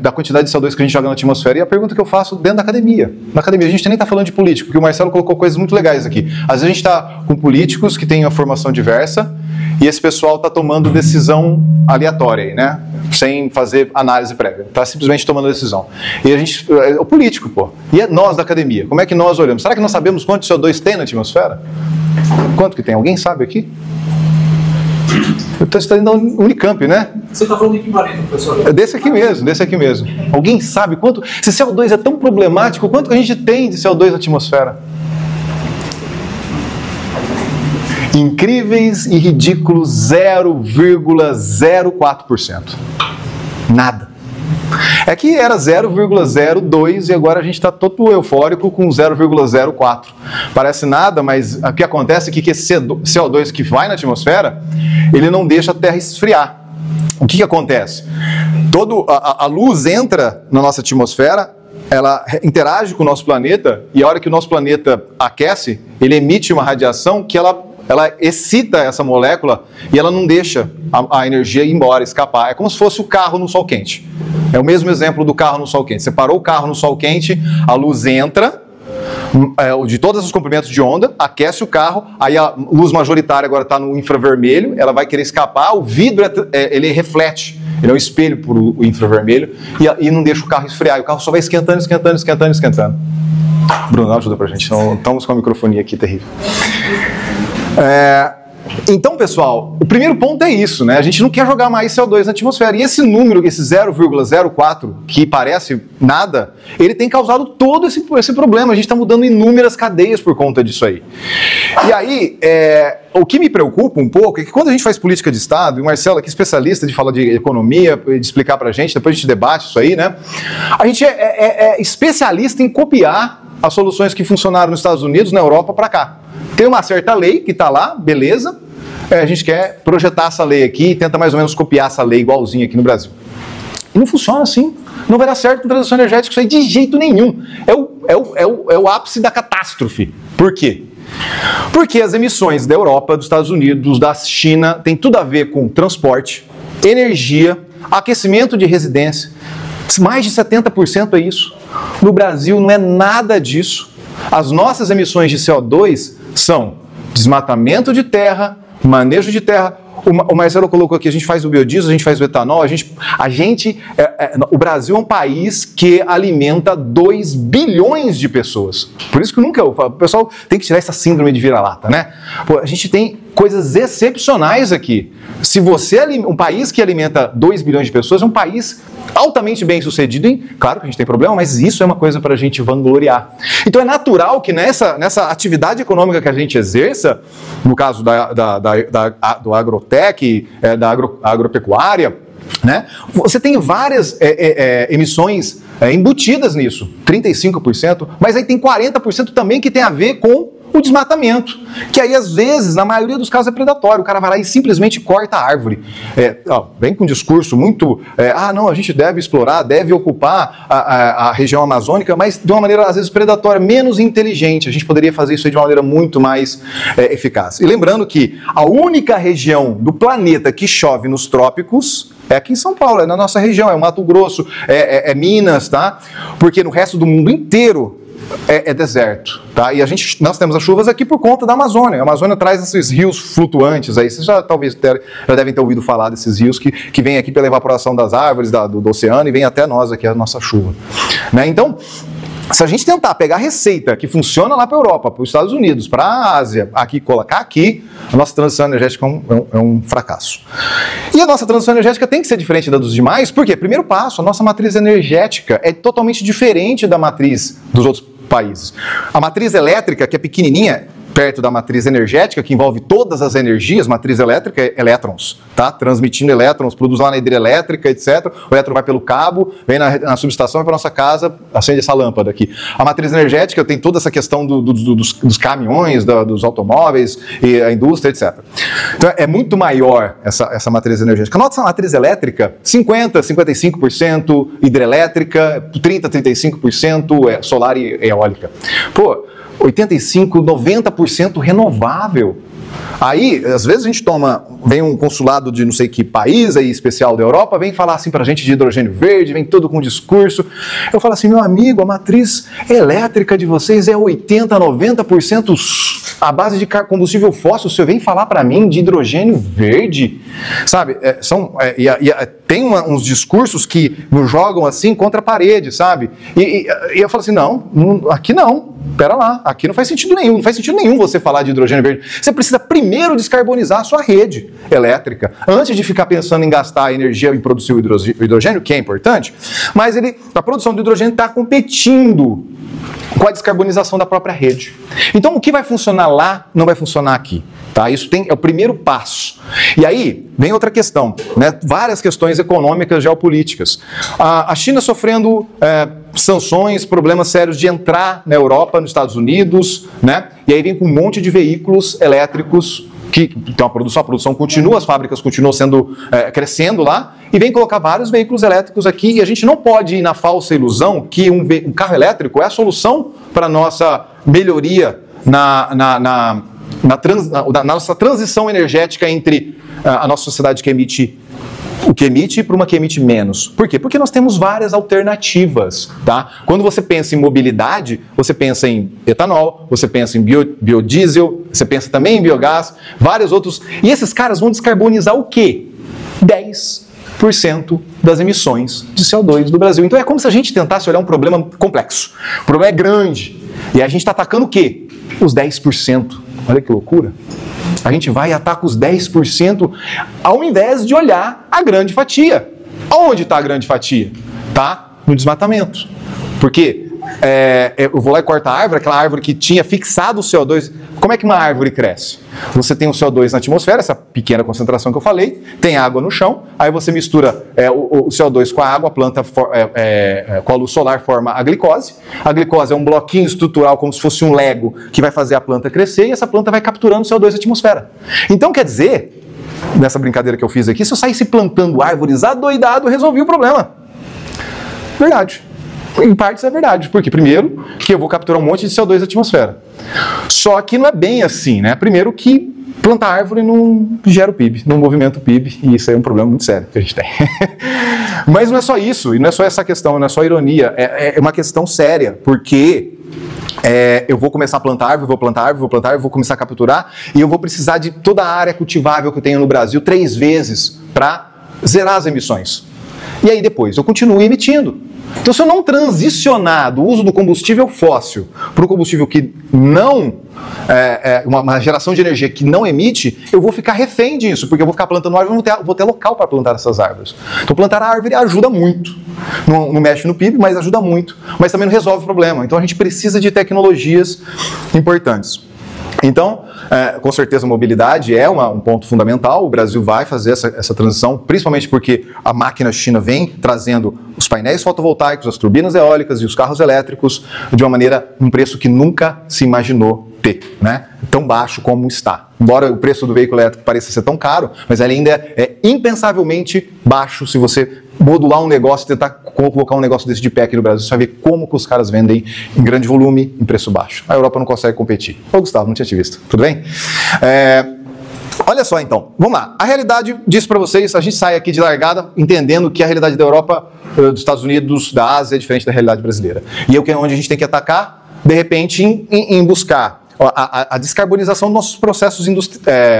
da quantidade de CO2 que a gente joga na atmosfera, e a pergunta que eu faço dentro da academia. Na academia, a gente nem está falando de político, porque o Marcelo colocou coisas muito legais aqui. Às vezes a gente está com políticos que têm uma formação diversa, e esse pessoal está tomando decisão aleatória, aí, né? Sem fazer análise prévia. Está simplesmente tomando decisão. E a gente, o político, pô. E é nós da academia. Como é que nós olhamos? Será que nós sabemos quanto CO2 tem na atmosfera? Quanto que tem? Alguém sabe aqui? Eu estou estudando na Unicamp, né? Você está falando de que planeta, professor? Desse aqui mesmo. Alguém sabe quanto? Se CO2 é tão problemático, quanto que a gente tem de CO2 na atmosfera? Incríveis e ridículos 0,04%. Nada. É que era 0,02 e agora a gente está todo eufórico com 0,04. Parece nada, mas o que acontece é que esse CO2 que vai na atmosfera, ele não deixa a Terra esfriar. O que acontece? A luz entra na nossa atmosfera, ela interage com o nosso planeta, e a hora que o nosso planeta aquece, ele emite uma radiação que ela excita essa molécula e ela não deixa a energia ir embora, escapar. É como se fosse o carro no sol quente. É o mesmo exemplo do carro no sol quente. Você parou o carro no sol quente, a luz entra, de todos os comprimentos de onda, aquece o carro, aí a luz majoritária agora está no infravermelho, ela vai querer escapar, o vidro ele reflete, ele é um espelho para o infravermelho e não deixa o carro esfriar, e o carro só vai esquentando. Bruno, ajuda pra gente, não estamos com a microfonia aqui terrível. Então, pessoal, o primeiro ponto é isso, né? A gente não quer jogar mais CO2 na atmosfera. E esse número, esse 0,04, que parece nada, ele tem causado todo esse problema. A gente está mudando inúmeras cadeias por conta disso aí. E aí, o que me preocupa um pouco é que quando a gente faz política de Estado, e o Marcelo aqui, especialista de falar de economia, de explicar pra gente, depois a gente debate isso aí, né? A gente é especialista em copiar as soluções que funcionaram nos Estados Unidos, na Europa, para cá. Tem uma certa lei que está lá, beleza, a gente quer projetar essa lei aqui e tenta mais ou menos copiar essa lei igualzinha aqui no Brasil. E não funciona assim. Não vai dar certo com transição energética isso aí de jeito nenhum. É o ápice da catástrofe. Por quê? Porque as emissões da Europa, dos Estados Unidos, da China, tem tudo a ver com transporte, energia, aquecimento de residência. Mais de 70% é isso. No Brasil não é nada disso. As nossas emissões de CO2 são desmatamento de terra, manejo de terra. O Marcelo colocou aqui, a gente faz o biodiesel, a gente faz o etanol, o Brasil é um país que alimenta 2 bilhões de pessoas. Por isso que o pessoal tem que tirar essa síndrome de vira-lata, né? Pô, a gente tem coisas excepcionais aqui. Se um país que alimenta 2 bilhões de pessoas é um país altamente bem sucedido, claro que a gente tem problema, mas isso é uma coisa para a gente vangloriar. Então é natural que nessa atividade econômica que a gente exerça, no caso do agrotech, da agropecuária, né, você tem várias emissões embutidas nisso, 35%, mas aí tem 40% também que tem a ver com o desmatamento, que aí às vezes, na maioria dos casos é predatório, o cara vai lá e simplesmente corta a árvore. Vem com um discurso muito, não, a gente deve explorar, deve ocupar a região amazônica, mas de uma maneira às vezes predatória, menos inteligente. A gente poderia fazer isso aí de uma maneira muito mais eficaz. E lembrando que a única região do planeta que chove nos trópicos é aqui em São Paulo, é na nossa região, é o Mato Grosso, é Minas, tá? Porque no resto do mundo inteiro é deserto, tá? E nós temos as chuvas aqui por conta da Amazônia. A Amazônia traz esses rios flutuantes aí. Vocês já devem ter ouvido falar desses rios que vêm aqui pela evaporação das árvores do oceano e vem até nós aqui, a nossa chuva, né? Então, se a gente tentar pegar a receita que funciona lá para a Europa, para os Estados Unidos, para a Ásia, colocar aqui, a nossa transição energética é um fracasso. E a nossa transição energética tem que ser diferente da dos demais, por quê? Primeiro passo, a nossa matriz energética é totalmente diferente da matriz dos outros países. A matriz elétrica, que é pequenininha, perto da matriz energética, que envolve todas as energias, matriz elétrica é elétrons, tá? Transmitindo elétrons, produz lá na hidrelétrica, etc. O elétron vai pelo cabo, vem na subestação, vai para nossa casa, acende essa lâmpada aqui. A matriz energética tem toda essa questão dos caminhões, dos automóveis, e a indústria, etc. Então é muito maior essa matriz energética. A nossa matriz elétrica, 50%, 55% hidrelétrica, 30%, 35% solar e eólica. Pô, 85%, 90% renovável. Aí, às vezes a gente vem um consulado de não sei que país aí especial da Europa, vem falar assim pra gente de hidrogênio verde, vem todo com discurso. Eu falo assim, meu amigo, a matriz elétrica de vocês é 80%, 90% à base de combustível fóssil. Você vem falar pra mim de hidrogênio verde? Sabe, tem uns discursos que nos jogam assim contra a parede, sabe? E eu falo assim, não, aqui não. Pera lá, aqui não faz sentido nenhum. Não faz sentido nenhum você falar de hidrogênio verde. Você precisa primeiro descarbonizar a sua rede elétrica, antes de ficar pensando em gastar energia em produzir o hidrogênio, que é importante, mas a produção do hidrogênio está competindo com a descarbonização da própria rede. Então, o que vai funcionar lá não vai funcionar aqui. Tá? Isso é o primeiro passo. E aí, vem outra questão, né? Várias questões econômicas, geopolíticas. A China sofrendo sanções, problemas sérios de entrar na Europa, nos Estados Unidos, né? E aí vem com um monte de veículos elétricos que tem a produção continua, as fábricas continuam crescendo lá, e vem colocar vários veículos elétricos aqui, e a gente não pode ir na falsa ilusão que um carro elétrico é a solução para a nossa melhoria na nossa transição energética entre a nossa sociedade que emite o que emite para uma que emite menos. Por quê? Porque nós temos várias alternativas, tá? Quando você pensa em mobilidade, você pensa em etanol, você pensa em biodiesel, você pensa também em biogás, vários outros. E esses caras vão descarbonizar o quê? 10% das emissões de CO2 do Brasil. Então é como se a gente tentasse olhar um problema complexo. O problema é grande. E a gente está atacando o quê? Os 10%. Olha que loucura. A gente vai e ataca os 10% ao invés de olhar a grande fatia. Onde está a grande fatia? Está no desmatamento. Porque eu vou lá e corto a árvore, aquela árvore que tinha fixado o CO2. Como é que uma árvore cresce? Você tem o CO2 na atmosfera, essa pequena concentração que eu falei, tem água no chão, aí você mistura o CO2 com a água, a planta com a luz solar forma a glicose. A glicose é um bloquinho estrutural, como se fosse um Lego, que vai fazer a planta crescer, e essa planta vai capturando CO2 da atmosfera. Então quer dizer, nessa brincadeira que eu fiz aqui, se eu saísse plantando árvores adoidado, eu resolvi o problema. Verdade. Em partes é verdade. Por quê? Primeiro, que eu vou capturar um monte de CO2 da atmosfera. Só que não é bem assim, né? Primeiro que plantar árvore não gera o PIB, não movimenta o PIB, e isso aí é um problema muito sério que a gente tem. Mas não é só isso, e não é só essa questão, não é só ironia, é uma questão séria, porque eu vou começar a plantar árvore, vou começar a capturar, e eu vou precisar de toda a área cultivável que eu tenho no Brasil 3 vezes para zerar as emissões. E aí depois eu continuo emitindo. Então, se eu não transicionar do uso do combustível fóssil para um combustível que não, uma geração de energia que não emite, eu vou ficar refém disso, porque eu vou ficar plantando árvore e não vou ter local para plantar essas árvores. Então, plantar a árvore ajuda muito. Não mexe no PIB, mas ajuda muito. Mas também não resolve o problema. Então, a gente precisa de tecnologias importantes. Então, com certeza a mobilidade é um ponto fundamental. O Brasil vai fazer essa transição, principalmente porque a máquina china vem trazendo os painéis fotovoltaicos, as turbinas eólicas e os carros elétricos de uma maneira, um preço que nunca se imaginou ter, né? Tão baixo como está. Embora o preço do veículo elétrico pareça ser tão caro, mas ele ainda é impensavelmente baixo se você modular um negócio, tentar colocar um negócio desse de pé aqui no Brasil. Você vai ver como que os caras vendem em grande volume, em preço baixo. A Europa não consegue competir. Ô Gustavo, não tinha te visto. Tudo bem? Olha só então, vamos lá. A realidade disso para vocês, a gente sai aqui de largada entendendo que a realidade da Europa, dos Estados Unidos, da Ásia é diferente da realidade brasileira. E é onde a gente tem que atacar, de repente, em buscar a descarbonização dos nossos processos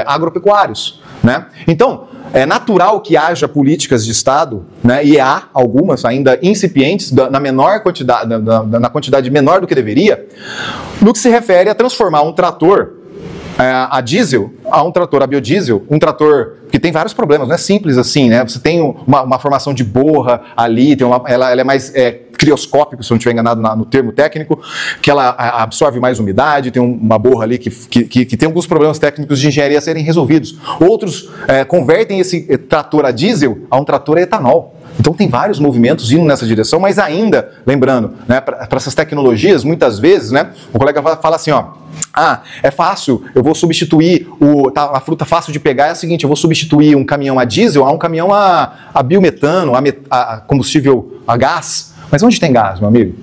agropecuários, né? Então, é natural que haja políticas de Estado, né, e há algumas ainda incipientes, na quantidade menor do que deveria, no que se refere a transformar um trator a diesel a um trator a biodiesel, um trator que tem vários problemas, não é simples assim, né? Você tem uma formação de borra ali, ela é mais crioscópico, se eu não estiver enganado no termo técnico, que ela absorve mais umidade, tem uma borra ali que tem alguns problemas técnicos de engenharia a serem resolvidos. Outros convertem esse trator a diesel a um trator a etanol. Então tem vários movimentos indo nessa direção, mas ainda, lembrando, né, para essas tecnologias, muitas vezes, né, o colega fala assim, ó, é fácil, eu vou substituir, a fruta fácil de pegar é a seguinte, eu vou substituir um caminhão a diesel a um caminhão a biometano, a combustível a gás. Mas onde tem gás, meu amigo?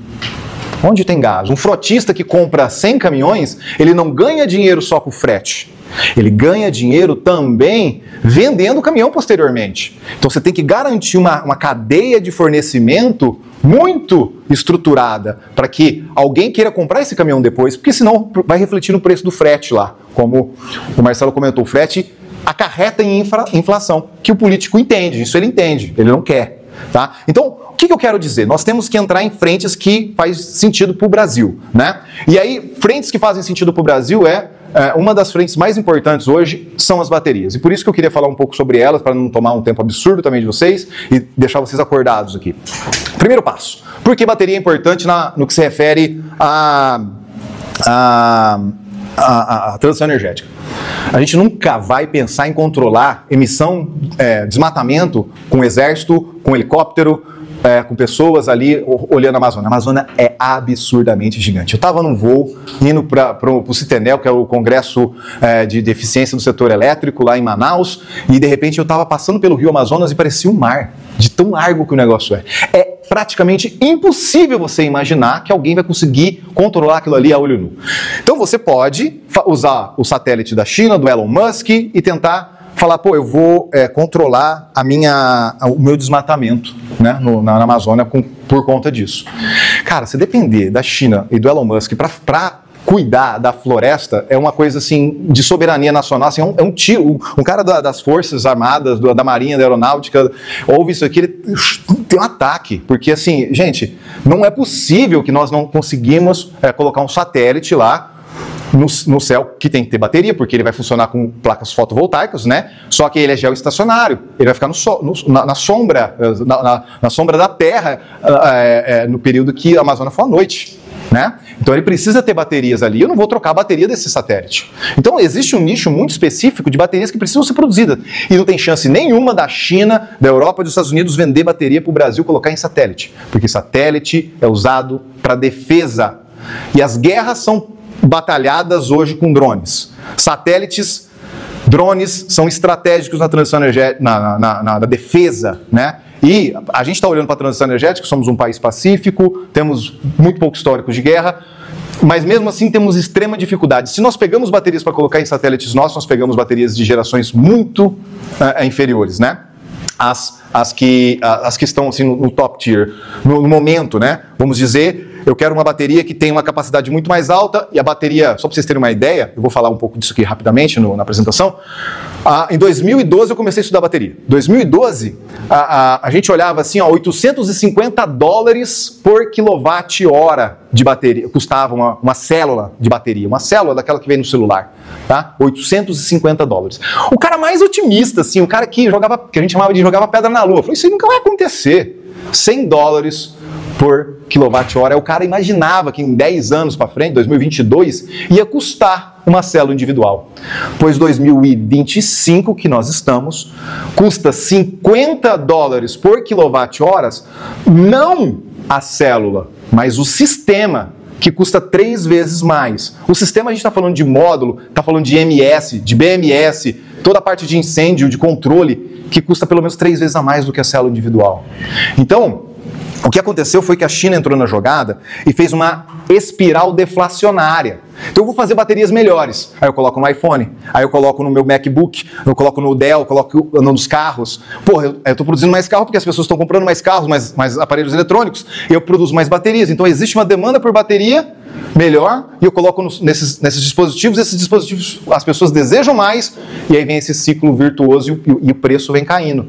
Onde tem gás? Um frotista que compra 100 caminhões, ele não ganha dinheiro só com frete. Ele ganha dinheiro também vendendo o caminhão posteriormente. Então você tem que garantir uma cadeia de fornecimento muito estruturada para que alguém queira comprar esse caminhão depois, porque senão vai refletir no preço do frete lá. Como o Marcelo comentou, o frete acarreta em inflação, que o político entende, isso ele entende, ele não quer. Tá? Então, o que eu quero dizer? Nós temos que entrar em frentes que faz sentido para o Brasil, né? E aí, frentes que fazem sentido para o Brasil uma das frentes mais importantes hoje são as baterias. E por isso que eu queria falar um pouco sobre elas, para não tomar um tempo absurdo também de vocês e deixar vocês acordados aqui. Primeiro passo. Por que bateria é importante no que se refere à transição energética? A gente nunca vai pensar em controlar emissão, desmatamento com exército, com helicóptero, com pessoas ali olhando a Amazônia. A Amazônia é absurdamente gigante. Eu estava num voo indo para o Citenel, que é o Congresso de Eficiência do Setor Elétrico, lá em Manaus, e de repente eu estava passando pelo Rio Amazonas e parecia um mar, de tão largo que o negócio é. É praticamente impossível você imaginar que alguém vai conseguir controlar aquilo ali a olho nu. Então você pode usar o satélite da China, do Elon Musk, e tentar falar, pô, eu vou controlar o meu desmatamento, né, na Amazônia por conta disso. Cara, se depender da China e do Elon Musk para cuidar da floresta, é uma coisa assim de soberania nacional, assim, é um tiro. Um cara das Forças Armadas, da Marinha, da Aeronáutica, ouve isso aqui, ele tem um ataque, porque assim, gente, não é possível que nós não conseguimos colocar um satélite lá no céu, que tem que ter bateria, porque ele vai funcionar com placas fotovoltaicas, né? Só que ele é geoestacionário, ele vai ficar na sombra, na sombra da Terra, no período que a Amazônia for à noite, né? Então ele precisa ter baterias ali. Eu não vou trocar a bateria desse satélite. Então existe um nicho muito específico de baterias que precisam ser produzidas. E não tem chance nenhuma da China, da Europa e dos Estados Unidos vender bateria para o Brasil colocar em satélite. Porque satélite é usado para defesa. E as guerras são batalhadas hoje com drones. Satélites, drones são estratégicos na transição energética, na defesa, né? E a gente está olhando para a transição energética, somos um país pacífico, temos muito pouco histórico de guerra, mas mesmo assim temos extrema dificuldade. Se nós pegamos baterias para colocar em satélites nossos, nós pegamos baterias de gerações muito inferiores, né? As que estão assim, no top tier, no momento, né? Vamos dizer, eu quero uma bateria que tenha uma capacidade muito mais alta, e a bateria, só para vocês terem uma ideia, eu vou falar um pouco disso aqui rapidamente na apresentação. Em 2012 eu comecei a estudar bateria. Em 2012, a gente olhava assim, ó, $850 por quilowatt-hora de bateria, custava uma célula de bateria, uma célula daquela que vem no celular, tá? $850. O cara mais otimista, assim, o cara que a gente chamava de jogava pedra na lua, falou, isso aí nunca vai acontecer. $100 por quilowatt-hora. O cara imaginava que em 10 anos para frente, 2022, ia custar uma célula individual. Pois 2025, que nós estamos, custa $50 por quilowatt-horas, não a célula, mas o sistema, que custa 3 vezes mais. O sistema, a gente está falando de módulo, está falando de MS, de BMS, toda a parte de incêndio, de controle, que custa pelo menos 3 vezes a mais do que a célula individual. Então, o que aconteceu foi que a China entrou na jogada e fez uma espiral deflacionária. Então eu vou fazer baterias melhores. Aí eu coloco no iPhone, aí eu coloco no meu MacBook, eu coloco no Dell, eu coloco nos carros. Porra, eu estou produzindo mais carro porque as pessoas estão comprando mais carros, mais aparelhos eletrônicos, e eu produzo mais baterias. Então existe uma demanda por bateria melhor, e eu coloco nesses dispositivos, esses dispositivos as pessoas desejam mais, e aí vem esse ciclo virtuoso e o preço vem caindo.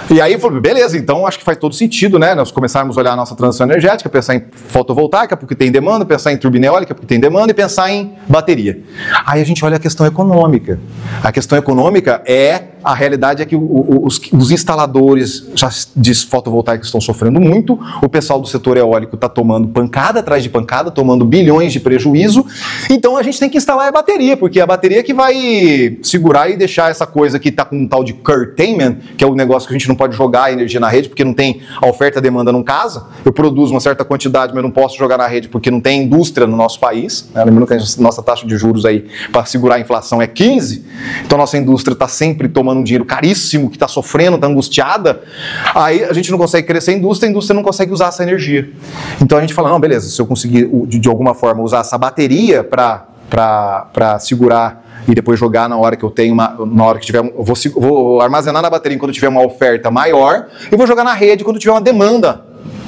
E aí eu falei, beleza, então acho que faz todo sentido, né? Nós começarmos a olhar a nossa transição energética, pensar em fotovoltaica, porque tem demanda, pensar em turbina eólica, porque tem demanda, e pensar em bateria. Aí a gente olha a questão econômica. A questão econômica a realidade é que os instaladores de fotovoltaica estão sofrendo muito, o pessoal do setor eólico está tomando pancada atrás de pancada, tomando bilhões de prejuízo, então a gente tem que instalar a bateria, porque é a bateria que vai segurar e deixar essa coisa que está com um tal de curtailment, que é o negócio que a gente não pode jogar a energia na rede, porque não tem a oferta e a demanda não casa. Eu produzo uma certa quantidade, mas não posso jogar na rede porque não tem indústria no nosso país, né? Lembrando que a nossa taxa de juros aí para segurar a inflação é 15%, então a nossa indústria está sempre tomando um dinheiro caríssimo, que está sofrendo, está angustiada, aí a gente não consegue crescer a indústria não consegue usar essa energia. Então a gente fala, não, beleza, se eu conseguir de alguma forma usar essa bateria para segurar e depois jogar na hora que eu tenho na hora que tiver, eu vou armazenar na bateria quando tiver uma oferta maior e vou jogar na rede quando tiver uma demanda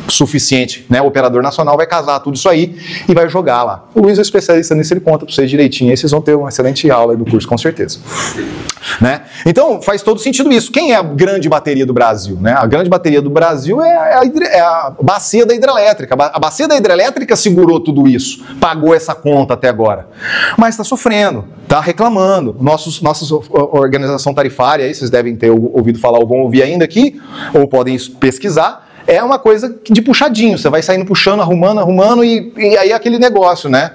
suficiente, né? O operador nacional vai casar tudo isso aí e vai jogar lá. O Luiz é especialista nisso, ele conta para vocês direitinho, aí vocês vão ter uma excelente aula aí do curso, com certeza. Né? Então faz todo sentido isso. Quem é a grande bateria do Brasil? Né? A grande bateria do Brasil é a bacia da hidrelétrica. A bacia da hidrelétrica segurou tudo isso, pagou essa conta até agora. Mas está sofrendo, está reclamando. Nossa organização tarifária, aí vocês devem ter ouvido falar ou vão ouvir ainda aqui, ou podem pesquisar. É uma coisa de puxadinho, você vai saindo puxando, arrumando e aí é aquele negócio, né?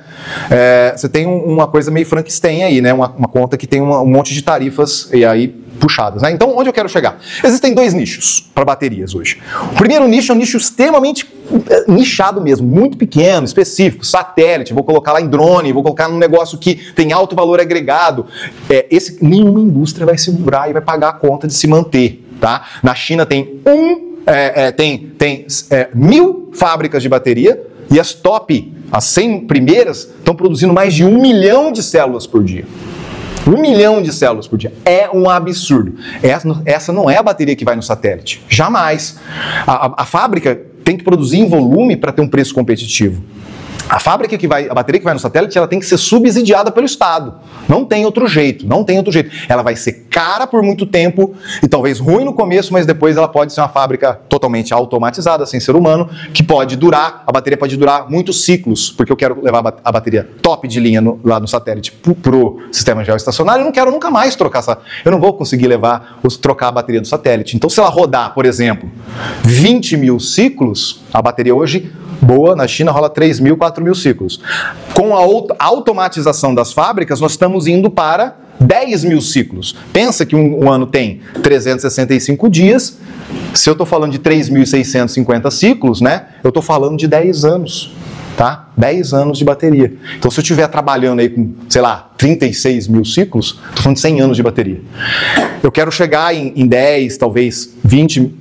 Você tem uma coisa meio Frankenstein aí, né? Uma conta que tem um monte de tarifas e aí puxadas, né? Então, onde eu quero chegar? Existem 2 nichos para baterias hoje. O primeiro nicho é um nicho extremamente nichado mesmo, muito pequeno, específico, satélite, vou colocar lá em drone, vou colocar num negócio que tem alto valor agregado. Nenhuma indústria vai segurar e vai pagar a conta de se manter, tá? Na China tem 1.000 fábricas de bateria e as 100 primeiras estão produzindo mais de 1 milhão de células por dia. 1 milhão de células por dia. É um absurdo. Essa não é a bateria que vai no satélite. Jamais. A fábrica tem que produzir em volume para ter um preço competitivo. A bateria que vai no satélite, ela tem que ser subsidiada pelo Estado. Não tem outro jeito, Ela vai ser cara por muito tempo e talvez ruim no começo, mas depois ela pode ser uma fábrica totalmente automatizada, sem ser humano, que a bateria pode durar muitos ciclos, porque eu quero levar a bateria top de linha lá no satélite para o sistema geoestacionário, eu não quero nunca mais eu não vou conseguir trocar a bateria do satélite. Então, se ela rodar, por exemplo, 20 mil ciclos, a bateria hoje boa, na China rola 3.000, 4.000 ciclos. Com a automatização das fábricas, nós estamos indo para 10.000 ciclos. Pensa que um ano tem 365 dias, se eu estou falando de 3.650 ciclos, né, eu estou falando de 10 anos. Tá? 10 anos de bateria. Então, se eu estiver trabalhando aí com, 36 mil ciclos, estou falando de 100 anos de bateria. Eu quero chegar em 10, talvez 20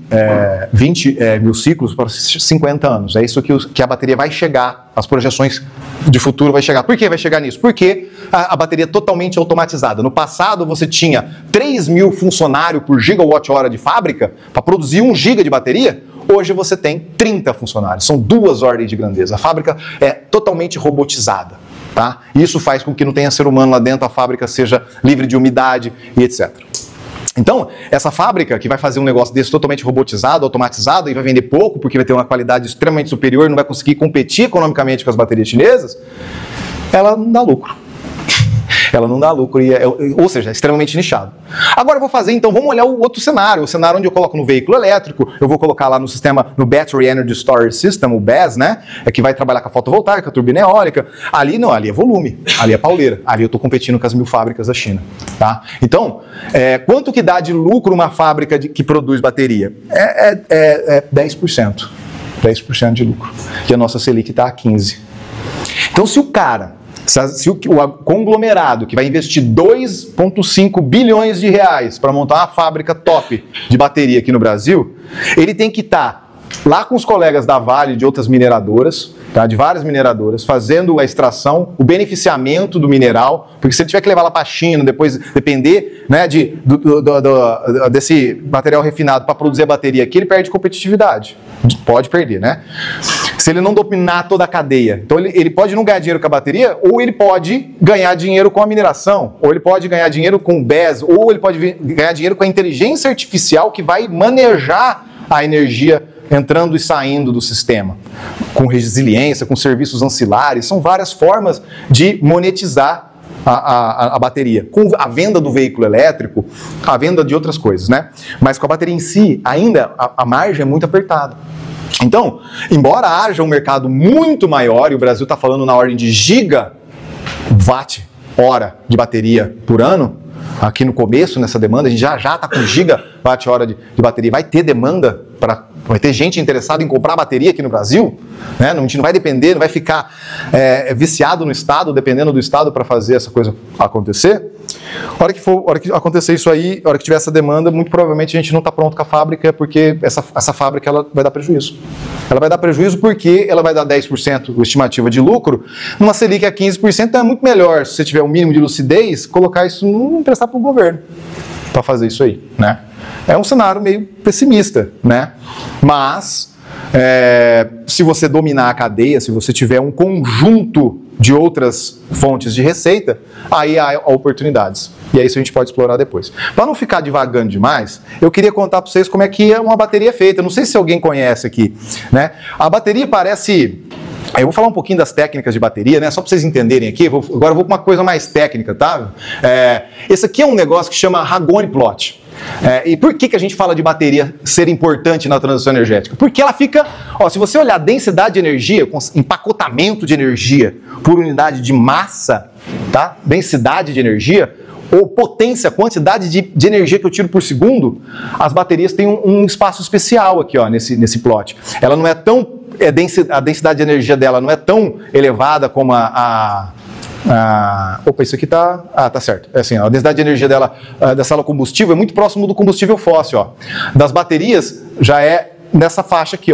mil ciclos para 50 anos. É isso que a bateria vai chegar, as projeções de futuro vai chegar. Por que vai chegar nisso? Porque a bateria é totalmente automatizada. No passado, você tinha 3.000 funcionários por gigawatt-hora de fábrica para produzir 1 giga de bateria. Hoje você tem 30 funcionários, são 2 ordens de grandeza. A fábrica é totalmente robotizada, tá? Isso faz com que não tenha ser humano lá dentro, a fábrica seja livre de umidade e etc. Então, essa fábrica que vai fazer um negócio desse totalmente robotizado, automatizado, e vai vender pouco, porque vai ter uma qualidade extremamente superior, não vai conseguir competir economicamente com as baterias chinesas, ela não dá lucro. Ela não dá lucro, ou seja, é extremamente nichado. Agora eu vou fazer, então, vamos olhar o outro cenário, o cenário onde eu coloco no veículo elétrico, eu vou colocar lá no sistema, no Battery Energy Storage System, o BESS, né, que vai trabalhar com a fotovoltaica, a turbina eólica. Ali não, ali é volume, ali é pauleira, ali eu estou competindo com as 1.000 fábricas da China. Tá? Então, quanto que dá de lucro uma fábrica que produz bateria? 10%. 10% de lucro. E a nossa Selic está a 15%. Então, se o conglomerado que vai investir 2,5 bilhões de reais para montar uma fábrica top de bateria aqui no Brasil, ele tem que estar lá com os colegas da Vale e de outras mineradoras, tá, de várias mineradoras, fazendo a extração, o beneficiamento do mineral, porque se ele tiver que levar lá para a China, depois depender, né, desse material refinado para produzir a bateria aqui, ele perde competitividade. Pode perder, né? Se ele não dominar toda a cadeia. Então ele pode não ganhar dinheiro com a bateria, ou ele pode ganhar dinheiro com a mineração, ou ele pode ganhar dinheiro com o BESS, ou ele pode ganhar dinheiro com a inteligência artificial que vai manejar a energia entrando e saindo do sistema, com resiliência, com serviços ancilares. São várias formas de monetizar a bateria. Com a venda do veículo elétrico, a venda de outras coisas, né? Mas com a bateria em si, ainda a margem é muito apertada. Então, embora haja um mercado muito maior, e o Brasil está falando na ordem de gigawatt-hora de bateria por ano, aqui no começo, nessa demanda, a gente já está com gigawatt-hora de bateria. Vai ter demanda, vai ter gente interessada em comprar bateria aqui no Brasil, né? A gente não vai depender, não vai ficar viciado no Estado, dependendo do Estado para fazer essa coisa acontecer. A hora que acontecer isso aí, a hora que tiver essa demanda, muito provavelmente a gente não está pronto com a fábrica, porque essa fábrica ela vai dar prejuízo. Ela vai dar prejuízo porque ela vai dar 10% estimativa de lucro, numa Selic a 15%, então é muito melhor, se você tiver um mínimo de lucidez, colocar isso, emprestar para o governo, para fazer isso aí, né? É um cenário meio pessimista, né? Mas, se você dominar a cadeia, se você tiver um conjunto de outras fontes de receita, aí há oportunidades. E é isso que a gente pode explorar depois. Para não ficar divagando demais, eu queria contar para vocês como é que uma bateria é feita. Não sei se alguém conhece aqui, né? A bateria parece... Eu vou falar um pouquinho das técnicas de bateria, né? Só para vocês entenderem aqui. Agora eu vou para uma coisa mais técnica, tá? Esse aqui é um negócio que chama Ragone Plot. E por que a gente fala de bateria ser importante na transição energética? Porque ela fica... se você olhar a densidade de energia, empacotamento de energia por unidade de massa, tá? Densidade de energia, ou potência, quantidade de energia que eu tiro por segundo, as baterias têm um espaço especial aqui, nesse plot. Ela não é tão... a densidade de energia dela não é tão elevada como opa, isso aqui tá... tá certo. É assim, a densidade de energia dela, da célula combustível, é muito próximo do combustível fóssil, Das baterias, já é nessa faixa aqui,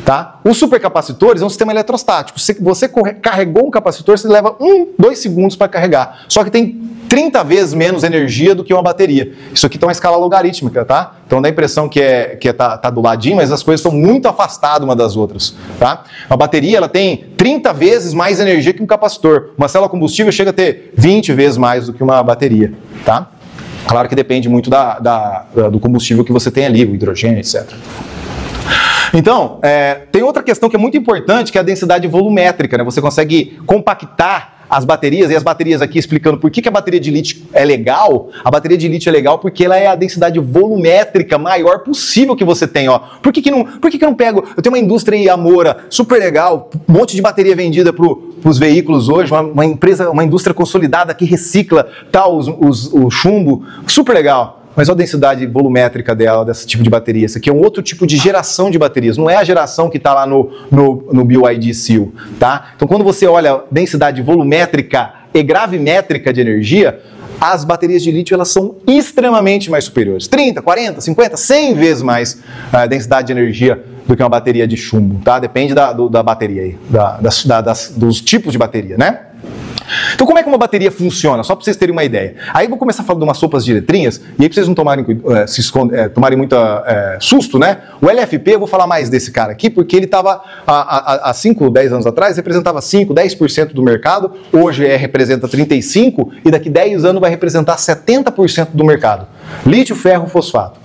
tá? Os supercapacitores é um sistema eletrostático. Se você carregou um capacitor, você leva 2 segundos para carregar. Só que tem 30 vezes menos energia do que uma bateria. Isso aqui tá uma escala logarítmica, tá? Então dá a impressão que tá do ladinho, mas as coisas estão muito afastadas uma das outras, tá? Uma bateria, ela tem 30 vezes mais energia que um capacitor. Uma célula combustível chega a ter 20 vezes mais do que uma bateria, tá? Claro que depende muito do combustível que você tem ali, o hidrogênio, etc. Então, tem outra questão que é muito importante, que é a densidade volumétrica, né? Você consegue compactar as baterias, e as baterias aqui explicando por que a bateria de lítio é legal. A bateria de lítio é legal porque ela é a densidade volumétrica maior possível que você tem, Por que não pego... Eu tenho uma indústria em Amora, super legal, um monte de bateria vendida para os veículos hoje, uma indústria consolidada que recicla o chumbo, super legal. Mas olha a densidade volumétrica dela, desse tipo de bateria. Isso aqui é um outro tipo de geração de baterias. Não é a geração que está lá no BYD Seal, tá? Então, quando você olha a densidade volumétrica e gravimétrica de energia, as baterias de lítio elas são extremamente mais superiores. 30, 40, 50, 100 vezes mais densidade de energia do que uma bateria de chumbo, tá? Depende da bateria aí, dos tipos de bateria, né? Então, como é que uma bateria funciona? Só para vocês terem uma ideia. Aí eu vou começar a falar de umas sopas de letrinhas, e aí para vocês não tomarem muito susto, né? O LFP, eu vou falar mais desse cara aqui, porque ele estava, há 5, 10 anos atrás, representava 5, 10% do mercado, hoje representa 35%, e daqui 10 anos vai representar 70% do mercado. Lítio, ferro, fosfato.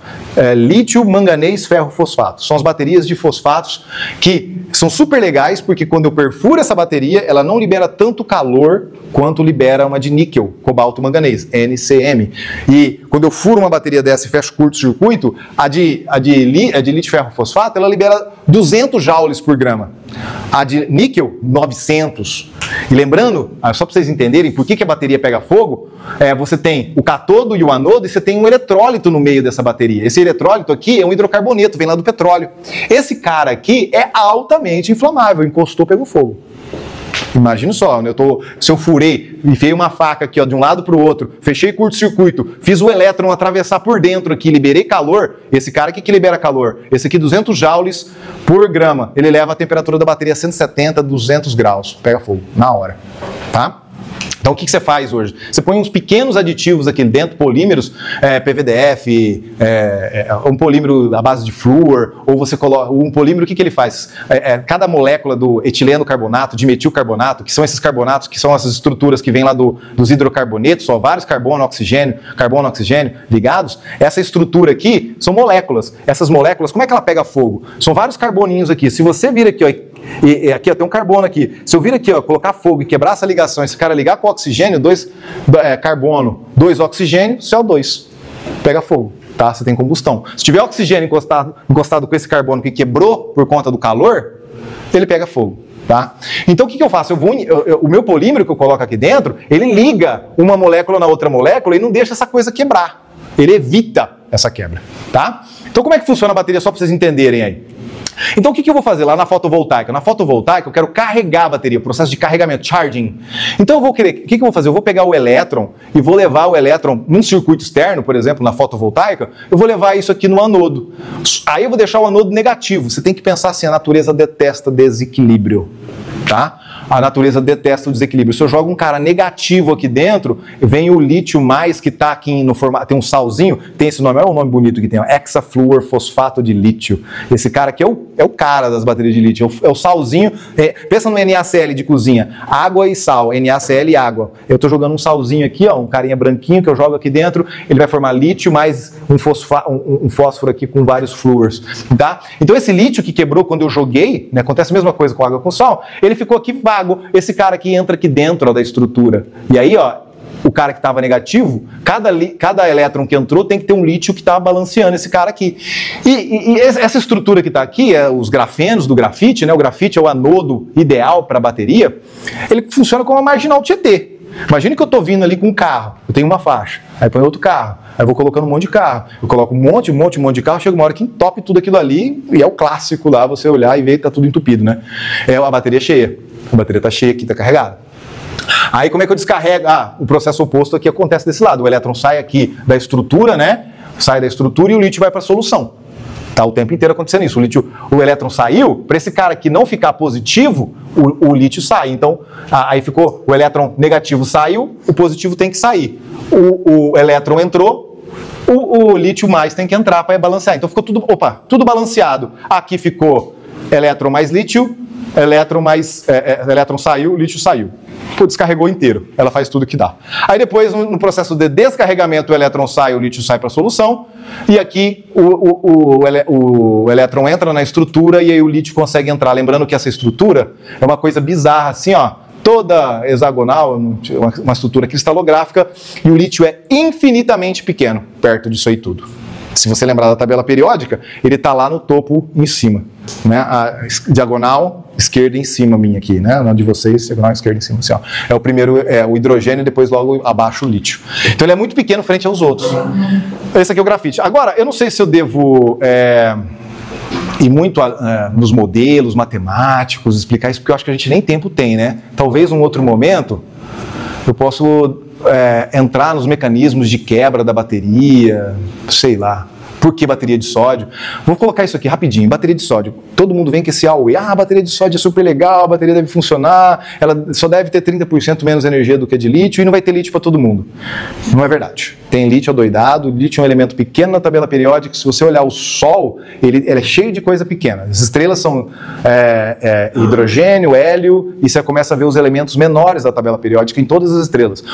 Lítio, manganês, ferro, fosfato. São as baterias de fosfatos que são super legais, porque quando eu perfuro essa bateria, ela não libera tanto calor quanto libera uma de níquel, cobalto, manganês, NCM. E quando eu furo uma bateria dessa e fecho curto-circuito, a de lítio, ferro, fosfato, ela libera 200 joules por grama. A de níquel, 900. E lembrando, só para vocês entenderem por que a bateria pega fogo, você tem o catodo e o anodo e você tem um eletrólito no meio dessa bateria. Esse eletrólito aqui é um hidrocarboneto, vem lá do petróleo. Esse cara aqui é altamente inflamável, encostou, pegou fogo. Imagina só, se eu furei, enfiei uma faca aqui de um lado para o outro, fechei curto-circuito, fiz o elétron atravessar por dentro aqui, liberei calor, esse cara aqui que libera calor, esse aqui 200 joules por grama, ele leva a temperatura da bateria a 170, 200 graus, pega fogo, na hora, tá? Então o que você faz hoje? Você põe uns pequenos aditivos aqui dentro, polímeros, PVDF, um polímero à base de flúor, ou você coloca um polímero, o que ele faz? Cada molécula do etileno carbonato, de metilcarbonato, que são esses carbonatos, que são essas estruturas que vêm lá dos hidrocarbonetos, só vários carbono, oxigênio ligados, essa estrutura aqui são moléculas. Essas moléculas, como é que ela pega fogo? São vários carboninhos aqui. Se você vir aqui, e aqui tem um carbono aqui. Se eu vir aqui, colocar fogo e quebrar essa ligação, esse cara ligar com oxigênio, 2 carbono, 2 oxigênio, CO2. Pega fogo, tá? Você tem combustão. Se tiver oxigênio encostado com esse carbono que quebrou por conta do calor, ele pega fogo, tá? Então o que eu faço? O meu polímero que eu coloco aqui dentro, ele liga uma molécula na outra molécula e não deixa essa coisa quebrar. Ele evita essa quebra, tá? Então como é que funciona a bateria, só para vocês entenderem aí? Então o que eu vou fazer lá na fotovoltaica? Na fotovoltaica eu quero carregar a bateria, processo de carregamento, charging. Então eu vou querer, o que eu vou fazer? Eu vou pegar o elétron e vou levar o elétron num circuito externo, por exemplo, na fotovoltaica, eu vou levar isso aqui no anodo. Aí eu vou deixar o anodo negativo. Você tem que pensar assim, a natureza detesta desequilíbrio, tá? A natureza detesta o desequilíbrio. Se eu jogo um cara negativo aqui dentro, vem o lítio mais que está aqui no formato, tem um salzinho, tem esse nome, olha o nome bonito que tem, ó, hexafluor fosfato de lítio. Esse cara aqui é o cara das baterias de lítio, é o salzinho, pensa no NaCl de cozinha, água e sal, NaCl e água. Eu estou jogando um salzinho aqui, ó, um carinha branquinho que eu jogo aqui dentro, ele vai formar lítio mais um fósforo aqui com vários fluors, tá? Então esse lítio que quebrou quando eu joguei, né, acontece a mesma coisa com água com sal, ele ficou aqui vago. Esse cara aqui entra aqui dentro, ó, da estrutura. E aí, ó, o cara que estava negativo, cada elétron que entrou tem que ter um lítio que está balanceando esse cara aqui. E essa estrutura que está aqui, os grafenos do grafite, né? O grafite é o anodo ideal para a bateria, ele funciona como uma marginal Tietê. Imagine que eu estou vindo ali com um carro, eu tenho uma faixa, aí põe outro carro, aí eu vou colocando um monte de carro, eu coloco um monte de carro, chega uma hora que entope tudo aquilo ali, e é o clássico lá, você olhar e ver que está tudo entupido, né? É a bateria cheia, a bateria está cheia aqui, está carregada. Aí como é que eu descarrego? O processo oposto aqui acontece desse lado, o elétron sai aqui da estrutura, né? Sai da estrutura e o lítio vai para a solução. Tá o tempo inteiro acontecendo isso. O elétron saiu, para esse cara aqui não ficar positivo, o lítio sai. Então, aí ficou, o elétron negativo saiu, o positivo tem que sair. O elétron entrou, o lítio mais tem que entrar para balancear. Então ficou tudo balanceado. Aqui ficou elétron mais lítio, elétron saiu, lítio saiu. Pô, descarregou inteiro, ela faz tudo que dá. Aí depois, no processo de descarregamento, o elétron sai, o lítio sai para a solução, e aqui o elétron entra na estrutura e aí o lítio consegue entrar. Lembrando que essa estrutura é uma coisa bizarra, assim, ó, toda hexagonal, uma estrutura cristalográfica, e o lítio é infinitamente pequeno, perto disso aí tudo. Se você lembrar da tabela periódica, ele está lá no topo em cima, né? A diagonal esquerda em cima minha aqui, né? Na de vocês, diagonal esquerda em cima, assim, ó. É o primeiro o hidrogênio e depois logo abaixo o lítio. Então ele é muito pequeno frente aos outros. Esse aqui é o grafite. Agora, eu não sei se eu devo ir muito nos modelos matemáticos, explicar isso, porque eu acho que a gente nem tempo tem, né? Talvez um outro momento eu posso entrar nos mecanismos de quebra da bateria, sei lá. Por que bateria de sódio? Vou colocar isso aqui rapidinho, bateria de sódio. Todo mundo vem com esse AUE, a bateria de sódio é super legal, a bateria deve funcionar, ela só deve ter 30% menos energia do que a de lítio e não vai ter lítio para todo mundo. Não é verdade. Tem lítio adoidado, lítio é um elemento pequeno na tabela periódica, se você olhar o Sol, ele é cheio de coisa pequena. As estrelas são hidrogênio, hélio, e você começa a ver os elementos menores da tabela periódica em todas as estrelas.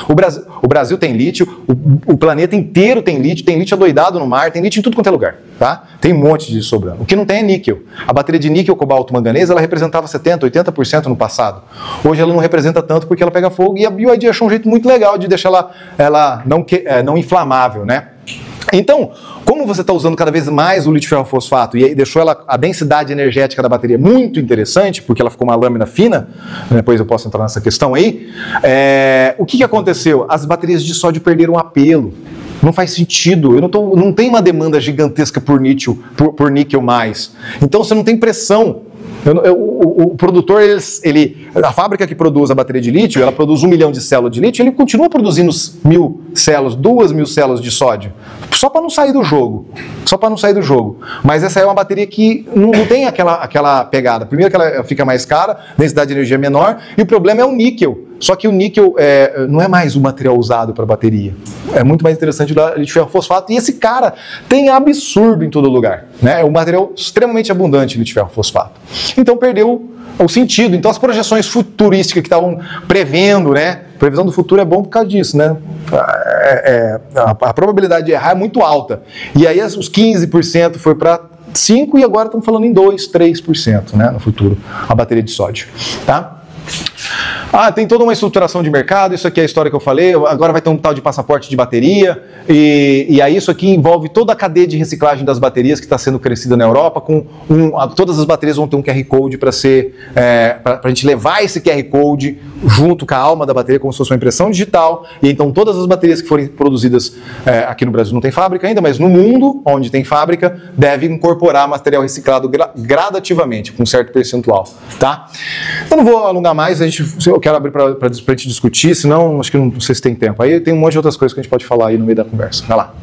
O Brasil tem lítio, o planeta inteiro tem lítio adoidado no mar, tem lítio em tudo quanto é lugar, tá? Tem um monte de sobrando. O que não tem é níquel. A bateria de níquel, cobalto, manganês, ela representava 70%, 80% no passado. Hoje ela não representa tanto porque ela pega fogo e a BYD achou um jeito muito legal de deixar ela não inflamável, né? Então, como você está usando cada vez mais o lítio ferrofosfato e deixou a densidade energética da bateria muito interessante, porque ela ficou uma lâmina fina, depois eu posso entrar nessa questão aí, o que aconteceu? As baterias de sódio perderam apelo. Não faz sentido, não tem uma demanda gigantesca por níquel mais. Então você não tem pressão. O produtor, a fábrica que produz a bateria de lítio, ela produz 1 milhão de células de lítio, ele continua produzindo 1.000 células, 2.000 células de sódio, só para não sair do jogo. Mas essa é uma bateria que não tem aquela pegada. Primeiro que ela fica mais cara, densidade de energia é menor, e o problema é o níquel. Só que o níquel não é mais o material usado para bateria. É muito mais interessante o lítio ferrofosfato. E esse cara tem absurdo em todo lugar, né? É um material extremamente abundante, lítio ferrofosfato. Então perdeu o sentido. Então as projeções futurísticas que estavam prevendo, né? Previsão do futuro é bom por causa disso, né? A probabilidade de errar é muito alta. E aí os 15% foi para 5% e agora estão falando em 2%, 3%, né? No futuro, a bateria de sódio, tá? Ah, tem toda uma estruturação de mercado, isso aqui é a história que eu falei, agora vai ter um tal de passaporte de bateria, e aí isso aqui envolve toda a cadeia de reciclagem das baterias que está sendo crescida na Europa, todas as baterias vão ter um QR Code para a gente levar esse QR Code junto com a alma da bateria, como se fosse uma impressão digital, e então todas as baterias que forem produzidas aqui no Brasil não tem fábrica ainda, mas no mundo, onde tem fábrica, deve incorporar material reciclado gradativamente, com um certo percentual, tá? Eu não vou alongar mais, eu quero abrir para a gente discutir, senão acho que não sei se tem tempo. Aí tem um monte de outras coisas que a gente pode falar aí no meio da conversa. Vai lá.